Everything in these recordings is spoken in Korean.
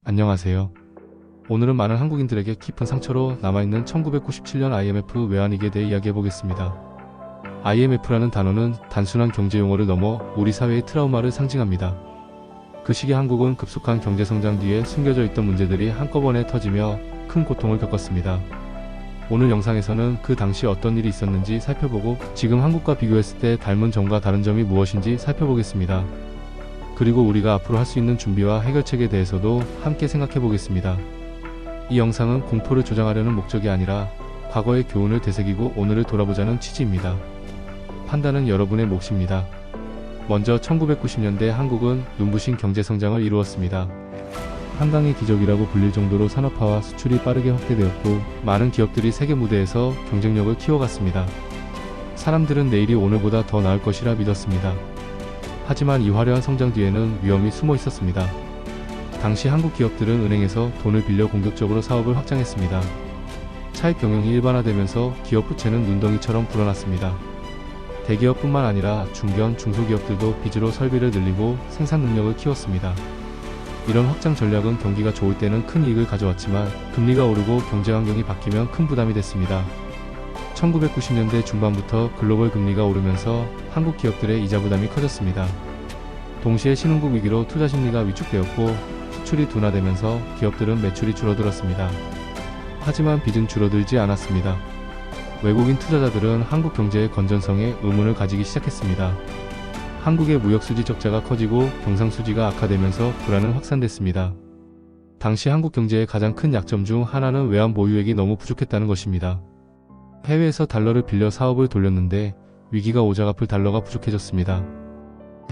안녕하세요. 오늘은 많은 한국인들에게 깊은 상처로 남아있는 1997년 IMF 외환위기에 대해 이야기해보겠습니다. IMF라는 단어는 단순한 경제용어를 넘어 우리 사회의 트라우마를 상징합니다. 그 시기 한국은 급속한 경제성장 뒤에 숨겨져 있던 문제들이 한꺼번에 터지며 큰 고통을 겪었습니다. 오늘 영상에서는 그 당시 어떤 일이 있었는지 살펴보고 지금 한국과 비교했을 때 닮은 점과 다른 점이 무엇인지 살펴보겠습니다. 그리고 우리가 앞으로 할 수 있는 준비와 해결책에 대해서도 함께 생각해 보겠습니다. 이 영상은 공포를 조장하려는 목적이 아니라 과거의 교훈을 되새기고 오늘을 돌아보자는 취지입니다. 판단은 여러분의 몫입니다. 먼저 1990년대 한국은 눈부신 경제성장을 이루었습니다. 한강의 기적이라고 불릴 정도로 산업화와 수출이 빠르게 확대되었고 많은 기업들이 세계 무대에서 경쟁력을 키워갔습니다. 사람들은 내일이 오늘보다 더 나을 것이라 믿었습니다. 하지만 이 화려한 성장 뒤에는 위험이 숨어 있었습니다. 당시 한국 기업들은 은행에서 돈을 빌려 공격적으로 사업을 확장했습니다. 차익 경영이 일반화되면서 기업 부채는 눈덩이처럼 불어났습니다. 대기업뿐만 아니라 중견, 중소기업들도 빚으로 설비를 늘리고 생산 능력을 키웠습니다. 이런 확장 전략은 경기가 좋을 때는 큰 이익을 가져왔지만 금리가 오르고 경제 환경이 바뀌면 큰 부담이 됐습니다. 1990년대 중반부터 글로벌 금리가 오르면서 한국 기업들의 이자 부담이 커졌습니다. 동시에 신흥국 위기로 투자 심리가 위축되었고 수출이 둔화되면서 기업들은 매출이 줄어들었습니다. 하지만 빚은 줄어들지 않았습니다. 외국인 투자자들은 한국 경제의 건전성에 의문을 가지기 시작했습니다. 한국의 무역수지 적자가 커지고 경상수지가 악화되면서 불안은 확산됐습니다. 당시 한국 경제의 가장 큰 약점 중 하나는 외환 보유액이 너무 부족했다는 것입니다. 해외에서 달러를 빌려 사업을 돌렸는데 위기가 오자 갚을 달러가 부족해졌습니다.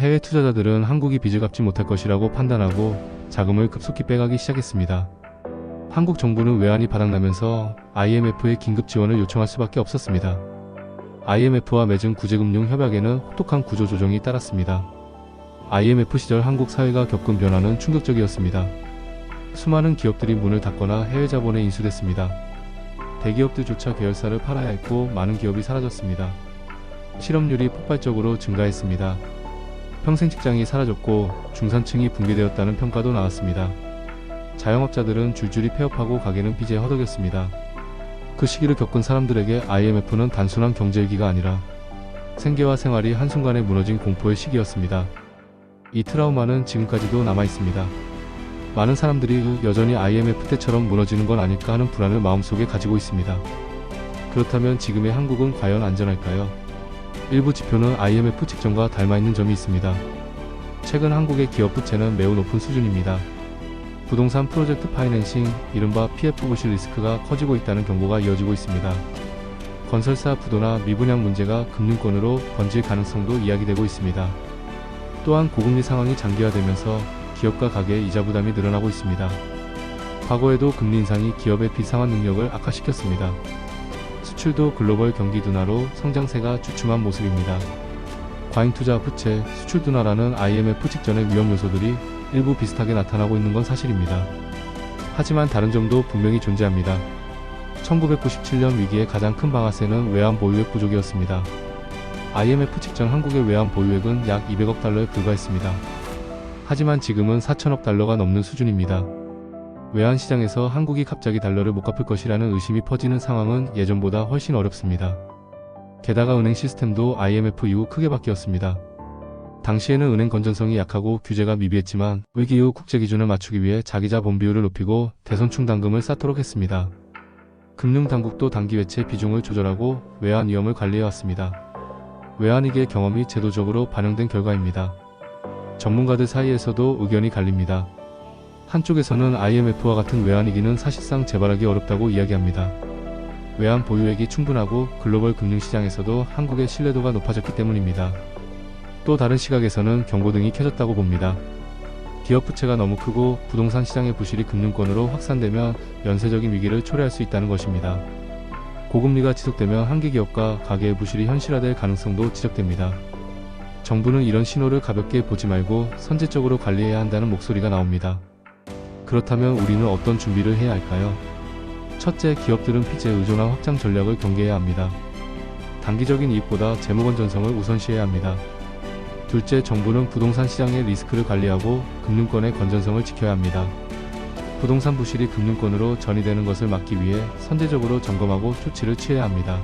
해외 투자자들은 한국이 빚을 갚지 못할 것이라고 판단하고 자금을 급속히 빼가기 시작했습니다. 한국 정부는 외환이 바닥나면서 IMF의 긴급 지원을 요청할 수밖에 없었습니다. IMF와 맺은 구제금융 협약에는 혹독한 구조 조정이 따랐습니다. IMF 시절 한국 사회가 겪은 변화는 충격적이었습니다. 수많은 기업들이 문을 닫거나 해외 자본에 인수됐습니다. 대기업들조차 계열사를 팔아야 했고 많은 기업이 사라졌습니다. 실업률이 폭발적으로 증가했습니다. 평생 직장이 사라졌고 중산층이 붕괴되었다는 평가도 나왔습니다. 자영업자들은 줄줄이 폐업하고 가게는 빚에 허덕였습니다. 그 시기를 겪은 사람들에게 IMF는 단순한 경제위기가 아니라 생계와 생활이 한순간에 무너진 공포의 시기였습니다. 이 트라우마는 지금까지도 남아있습니다. 많은 사람들이 여전히 IMF 때처럼 무너지는 건 아닐까 하는 불안을 마음속에 가지고 있습니다. 그렇다면 지금의 한국은 과연 안전할까요? 일부 지표는 IMF 직전과 닮아있는 점이 있습니다. 최근 한국의 기업 부채는 매우 높은 수준입니다. 부동산 프로젝트 파이낸싱, 이른바 PF 부실 리스크가 커지고 있다는 경고가 이어지고 있습니다. 건설사 부도나 미분양 문제가 금융권으로 번질 가능성도 이야기되고 있습니다. 또한 고금리 상황이 장기화되면서 기업과 가계의 이자 부담이 늘어나고 있습니다. 과거에도 금리 인상이 기업의 빚 상환 능력을 악화시켰습니다. 수출도 글로벌 경기 둔화로 성장세가 주춤한 모습입니다. 과잉 투자 부채, 수출 둔화라는 IMF 직전의 위험 요소들이 일부 비슷하게 나타나고 있는 건 사실입니다. 하지만 다른 점도 분명히 존재합니다. 1997년 위기의 가장 큰 방아쇠는 외환 보유액 부족이었습니다. IMF 직전 한국의 외환 보유액은 약 200억 달러에 불과했습니다. 하지만 지금은 4천억 달러가 넘는 수준입니다. 외환 시장에서 한국이 갑자기 달러를 못 갚을 것이라는 의심이 퍼지는 상황은 예전보다 훨씬 어렵습니다. 게다가 은행 시스템도 IMF 이후 크게 바뀌었습니다. 당시에는 은행 건전성이 약하고 규제가 미비했지만 위기 이후 국제 기준을 맞추기 위해 자기자 본비율을 높이고 대선충 당금을 쌓도록 했습니다. 금융당국도 단기 외채 비중을 조절하고 외환 위험을 관리해왔습니다. 외환위기의 경험이 제도적으로 반영된 결과입니다. 전문가들 사이에서도 의견이 갈립니다. 한쪽에서는 IMF와 같은 외환위기는 사실상 재발하기 어렵다고 이야기합니다. 외환 보유액이 충분하고 글로벌 금융시장에서도 한국의 신뢰도가 높아졌기 때문입니다. 또 다른 시각에서는 경고등이 켜졌다고 봅니다. 기업 부채가 너무 크고 부동산 시장의 부실이 금융권으로 확산되면 연쇄적인 위기를 초래할 수 있다는 것입니다. 고금리가 지속되면 한계 기업과 가계의 부실이 현실화될 가능성도 지적됩니다. 정부는 이런 신호를 가볍게 보지 말고 선제적으로 관리해야 한다는 목소리가 나옵니다. 그렇다면 우리는 어떤 준비를 해야 할까요? 첫째, 기업들은 빚에 의존한 확장 전략을 경계해야 합니다. 단기적인 이익보다 재무 건전성을 우선시해야 합니다. 둘째, 정부는 부동산 시장의 리스크를 관리하고 금융권의 건전성을 지켜야 합니다. 부동산 부실이 금융권으로 전이되는 것을 막기 위해 선제적으로 점검하고 조치를 취해야 합니다.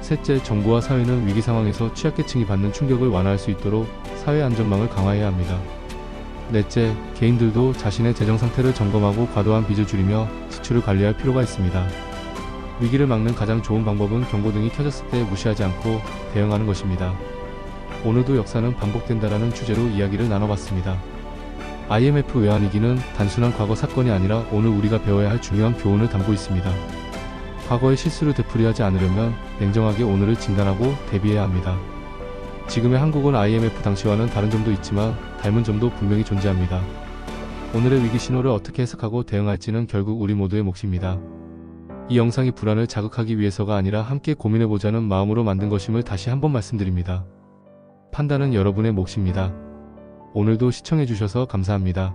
셋째, 정부와 사회는 위기 상황에서 취약계층이 받는 충격을 완화할 수 있도록 사회 안전망을 강화해야 합니다. 넷째, 개인들도 자신의 재정 상태를 점검하고 과도한 빚을 줄이며 지출을 관리할 필요가 있습니다. 위기를 막는 가장 좋은 방법은 경고등이 켜졌을 때 무시하지 않고 대응하는 것입니다. 오늘도 역사는 반복된다라는 주제로 이야기를 나눠봤습니다. IMF 외환위기는 단순한 과거 사건이 아니라 오늘 우리가 배워야 할 중요한 교훈을 담고 있습니다. 과거의 실수를 되풀이하지 않으려면 냉정하게 오늘을 진단하고 대비해야 합니다. 지금의 한국은 IMF 당시와는 다른 점도 있지만 닮은 점도 분명히 존재합니다. 오늘의 위기 신호를 어떻게 해석하고 대응할지는 결국 우리 모두의 몫입니다. 이 영상이 불안을 자극하기 위해서가 아니라 함께 고민해보자는 마음으로 만든 것임을 다시 한번 말씀드립니다. 판단은 여러분의 몫입니다. 오늘도 시청해주셔서 감사합니다.